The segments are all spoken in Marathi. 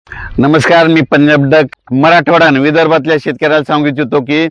नमस्कार, मी पंजाब डक मराठवाडा आणि विदर्भातल्या शेतकऱ्याला सांगू इच्छितो की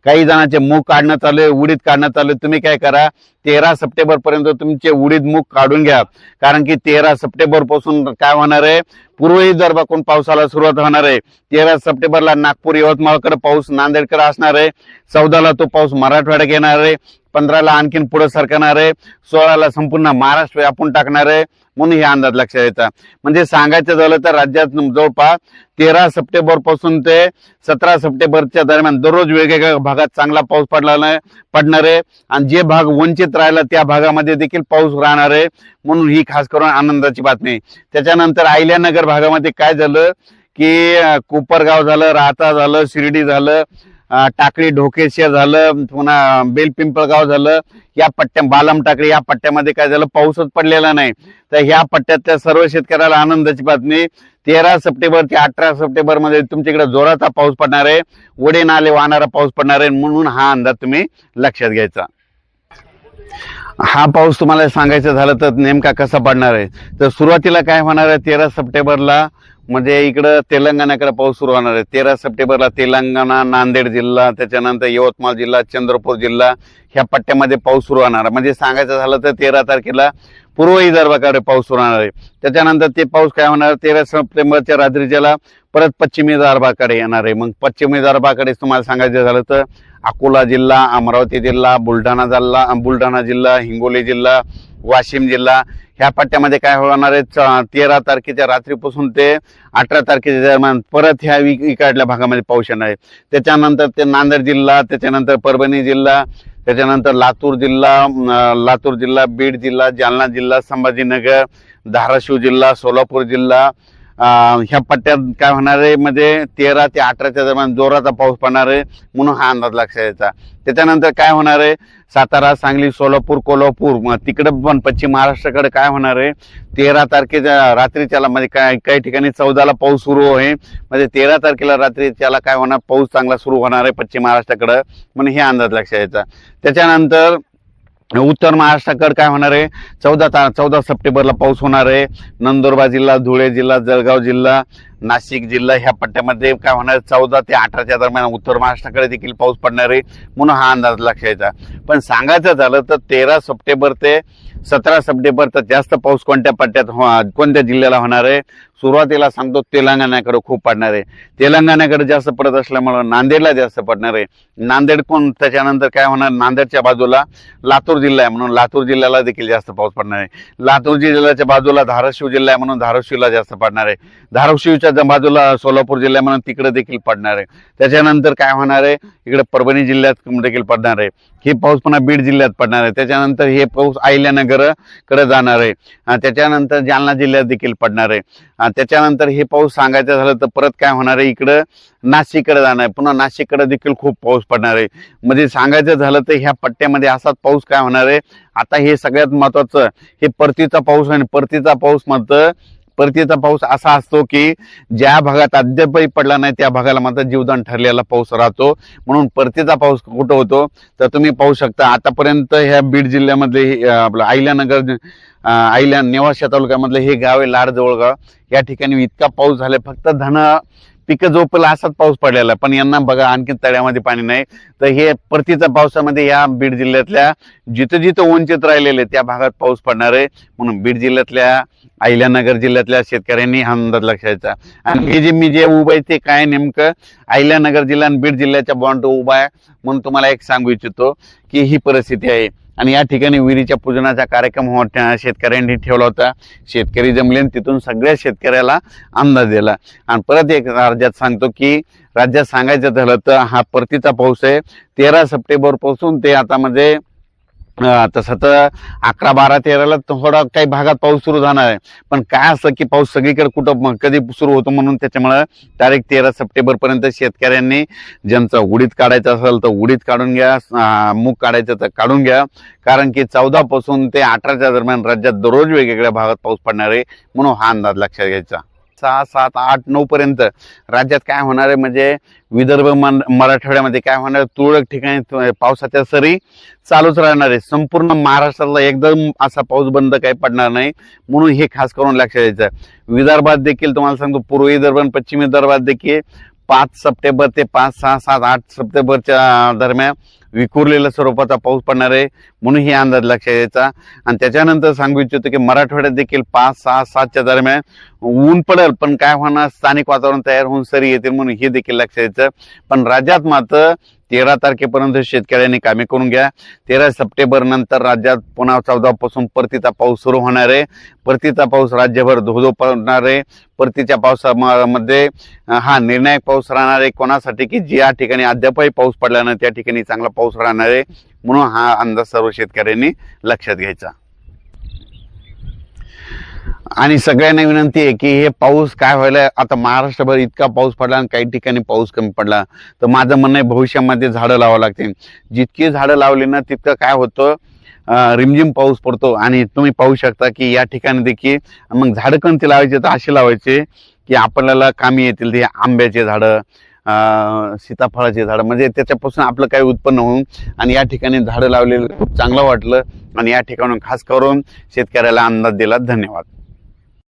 काही जणांचे मूग काढणं चालू आहे, उडीद काढणं चालू आहे। तुम्ही काय करा, 13 सप्टेंबर पर्यंत तुमचे उडीद मूग काढून घ्या। कारण की 13 सप्टेंबर पासून काय होणार आहे, पूर्व विदर्भाकडून पावसाला सुरुवात होणार आहे। 13 सप्टेंबरला नागपूर यवतमाळकडे पाऊस, नांदेडकडे असणार आहे। 14ला तो पाऊस मराठवाड्यात येणार आहे। 15ला आणखीन पुढे सरकणार आहे। 16ला संपूर्ण महाराष्ट्र व्यापून टाकणार आहे। म्हणून हे अंदाज लक्षात येतात। म्हणजे सांगायचं झालं तर राज्यात जवळपास 13 सप्टेंबर पासून ते 17 सप्टेंबरच्या दरम्यान दररोज वेगवेगळ्या भागात चांगला पाऊस पडणार आहे आणि जे भाग वंचित राहिला त्या भागामध्ये देखील पाऊस राहणार आहे। म्हणून ही खास करून आनंदाची बातमी। त्याच्यानंतर अहिल्यानगर भागामध्ये काय झालं की कोपरगाव झालं, राहता झालं, शिर्डी झालं, टाकळी ढोकेश्वर झालं, पुन्हा बेलपिंपळगाव झालं, या पट्ट्या बालम टाकळी या पट्ट्यामध्ये काय झालं, पाऊसच पडलेला नाही। तर ह्या पट्ट्यातल्या सर्व शेतकऱ्याला आनंदाची बातमी, 13 सप्टेंबर ते 18 सप्टेंबर मध्ये तुमच्याकडे जोराचा पाऊस पडणार आहे, ओढे नाले वाहणारा पाऊस पडणार आहे। म्हणून हा अंदाज तुम्ही लक्षात घ्यायचा। हा पाऊस तुम्हाला सांगायचं झालं तर नेमका कसा पडणार आहे, तर सुरुवातीला काय होणार आहे, 13 सप्टेंबरला म्हणजे इकडं तेलंगणाकडे पाऊस सुरू होणार आहे। 13 सप्टेंबरला तेलंगणा, नांदेड जिल्हा, त्याच्यानंतर यवतमाळ जिल्हा, चंद्रपूर जिल्हा ह्या पट्ट्यामध्ये पाऊस सुरू होणार। म्हणजे सांगायचं झालं तर 13 तारखेला पूर्व विदर्भाकडे पाऊस सुरू होणार आहे। त्याच्यानंतर ते पाऊस काय होणार, 13 सप्टेंबरच्या रात्रीच्याला परत पश्चिमी विदर्भाकडे येणार आहे। मग पश्चिमी विदर्भाकडे तुम्हाला सांगायचं झालं तर अकोला जिल्हा, अमरावती जिल्हा, बुलढाणा जिल्हा, हिंगोली जिल्हा, वाशिम जिल्हा ह्या पट्ट्यामध्ये काय होणार आहे, 13 तारखेच्या रात्रीपासून ते 18 तारखेच्या दरम्यान परत ह्या इकडल्या भागामध्ये पाऊस येणार आहे। त्याच्यानंतर ते नांदेड जिल्हा, त्याच्यानंतर परभणी जिल्हा, त्याच्यानंतर लातूर जिल्हा, बीड जिल्हा, जालना जिल्हा, संभाजीनगर, धाराशिव जिल्हा, सोलापूर जिल्हा ह्या पट्ट्यात काय होणार आहे, म्हणजे 13 ते 18च्या दरम्यान जोराचा पाऊस पडणार आहे। म्हणून हा अंदाज लक्षात यायचा। त्याच्यानंतर काय होणार आहे, सातारा, सांगली, सोलापूर, कोल्हापूर तिकडे पण पश्चिम महाराष्ट्राकडे काय होणार आहे, 13 तारखेच्या रात्रीच्याला म्हणजे काही ठिकाणी 14ला पाऊस सुरू आहे। म्हणजे 13 तारखेला रात्रीच्याला काय होणार, पाऊस चांगला सुरू होणार आहे पश्चिम महाराष्ट्राकडे। म्हणून हे अंदाज लक्षात यायचा। त्याच्यानंतर उत्तर महाराष्ट्राकडे काय होणार आहे, 14 सप्टेंबरला पाऊस होणार आहे। नंदुरबार जिल्हा, धुळे जिल्हा, जळगाव जिल्हा, नाशिक जिल्हा ह्या पट्ट्यामध्ये काय होणार, 14 ते 18च्या दरम्यान उत्तर महाराष्ट्राकडे देखील पाऊस पडणार आहे। म्हणून हा अंदाज लक्षात यायचा। पण सांगायचं झालं तर 13 सप्टेंबर ते 17 सप्टेंबरचा जास्त पाऊस कोणत्या पट्ट्यात कोणत्या जिल्ह्याला होणार आहे, सुरुवातीला सांगतो तेलंगणाकडे खूप पडणार आहे। तेलंगणाकडे जास्त पडत असल्यामुळे नांदेडला जास्त पडणार आहे। नांदेड कोण त्याच्यानंतर काय होणार, नांदेडच्या बाजूला लातूर जिल्हा आहे म्हणून लातूर जिल्ह्याला देखील जास्त पाऊस पडणार आहे। लातूर जिल्ह्याच्या बाजूला धाराशिव जिल्हा आहे म्हणून धाराशिवला जास्त पडणार आहे। धाराशिवच्या बाजूला सोलापूर जिल्हा म्हणून तिकडे देखील पडणार आहे। त्याच्यानंतर काय होणार आहे, इकडे परभणी जिल्ह्यात देखील पडणार आहे। हे पाऊस पुन्हा बीड जिल्ह्यात पडणार आहे। त्याच्यानंतर हे पाऊस अहिल्यानगर कडे जाणार आहे। त्याच्यानंतर जालना जिल्ह्यात देखील पडणार आहे। त्याच्यानंतर हे पाऊस सांगायचं झालं तर परत काय होणार आहे, इकडं नाशिककडे जाणार आहे। पुन्हा नाशिककडे देखील खूप पाऊस पडणार आहे। म्हणजे सांगायचं झालं तर ह्या पट्ट्यामध्ये असाच पाऊस काय होणार आहे। आता हे सगळ्यात महत्वाचं, हे परतीचा पाऊस आहे। परतीचा पाऊस असा असतो की ज्या भागात अद्यापही पडला नाही त्या भागाला मात्र जीवदान ठरलेला पाऊस राहतो। म्हणून परतीचा पाऊस कुठं होतो तर तुम्ही पाहू शकता, आतापर्यंत ह्या बीड जिल्ह्यामध्ये आपलं अहिल्या नेवासा तालुक्यामधलं हे गाव आहे लाडजवळगाव, या ठिकाणी इतका पाऊस झाला, फक्त पिकं झोपला असाच पाऊस पडलेला। पण यांना बघा आणखी तळ्यामध्ये पाणी नाही। तर हे परतीच्या पावसामध्ये या बीड जिल्ह्यातल्या जिथं जिथं वंचित राहिलेले त्या भागात पाऊस पडणार आहे। म्हणून बीड जिल्ह्यातल्या, अहिल्यानगर जिल्ह्यातल्या शेतकऱ्यांनी हा अंदाज लक्षायचा। आणि हे जे मी जे उभं आहे ते काय, नेमकं अहिल्यानगर जिल्हा आणि बीड जिल्ह्याच्या बॉन्ड उभा आहे। म्हणून तुम्हाला एक सांगू इच्छितो की ही परिस्थिती आहे। आणि या ठिकाणी विहिरीच्या पूजनाचा कार्यक्रम शेतकऱ्यांनी ठेवला होता। शेतकरी जमले, तिथून सगळ्या शेतकऱ्याला अंदाज दिला। आणि परत एक राज्यात सांगतो की राज्यात सांगायचं झालं तर हा परतीचा पाऊस आहे 13 सप्टेंबर पासून ते आता म्हणजे तसं तर 11, 12, 13ला थोडा काही भागात पाऊस सुरू झाणार आहे। पण काय असं की पाऊस सगळीकडे कुठं कधी सुरू होतो, म्हणून त्याच्यामुळे तारीख 13 सप्टेंबर पर्यंत शेतकऱ्यांनी ज्यांचं उडीद काढायचं असेल तर उडीद काढून घ्या, मूग काढायचं तर काढून घ्या। कारण की 14 पासून ते 18च्या दरम्यान राज्यात दररोज वेगवेगळ्या भागात पाऊस पडणार आहे। म्हणून हा अंदाज लक्षात घ्यायचा। 6, 7, 8, 9 पर्यंत राज्यात काय होणार आहे म्हणजे विदर्भ मराठवाड्यामध्ये काय होणार, तुरळक ठिकाणी पावसाच्या सरी चालूच राहणार आहे. संपूर्ण महाराष्ट्राला एकदम असा पाऊस बंद काही पडणार नाही, म्हणून हे खास करून लक्षात द्यायचं. विदर्भात देखील तुम्हाला सांगतो, पूर्व विदर्भ आणि पश्चिम विदर्भात देखील 5 सप्टेंबर ते 5, 6, 7, 8 सप्टेंबरच्या दरम्यान विखुरलेल्या स्वरूपाचा पाऊस पडणार आहे, म्हणून हे अंदाज लक्षात द्यायचा. आणि त्याच्यानंतर सांगू इच्छितो की मराठवाड्यात देखील 5, 6, 7च्या दरम्यान ऊन पडेल, पण काय होणार स्थानिक वातावरण तयार होऊन सरी येतील, म्हणून हे देखील लक्षात द्यायचं. पण राज्यात मात्र 13 तारखेपर्यंत शेतकऱ्यांनी कामे करून घ्या. 13 सप्टेंबर नंतर राज्यात पुन्हा 14 पासून परतीचा पाऊस सुरू होणार आहे. परतीचा पाऊस राज्यभर धोधो पडणार आहे. परतीच्या पावसामध्ये हा निर्णायक पाऊस राहणार आहे कोणासाठी की ज्या ठिकाणी अद्यापही पाऊस पडला नाही त्या ठिकाणी चांगला पाऊस राहणार आहे, म्हणून हा अंदाज सर्व शेतकऱ्यांनी लक्षात घ्यायचा. आणि सगळ्यांना विनंती आहे की हे पाऊस काय व्हायला, आता महाराष्ट्रभर इतका पाऊस पडला आणि काही ठिकाणी पाऊस कमी पडला, तर माझं म्हणणं आहे भविष्यामध्ये झाडं लावावं लागतील. जितकी झाडं लावली ना तितकं काय होतं, रिमझिम पाऊस पडतो. आणि तुम्ही पाहू शकता की या ठिकाणी देखील मग झाडं कोणती लावायचे तर असे लावायचे की आपल्याला कामी येतील. ते आंब्याचे झाडं, सीताफळाचे झाडं, म्हणजे त्याच्यापासून आपलं काही उत्पन्न होऊन. आणि या ठिकाणी झाडं लावलेलं खूप चांगलं वाटलं आणि या ठिकाणून खास करून शेतकऱ्याला अंदाज दिला. धन्यवाद.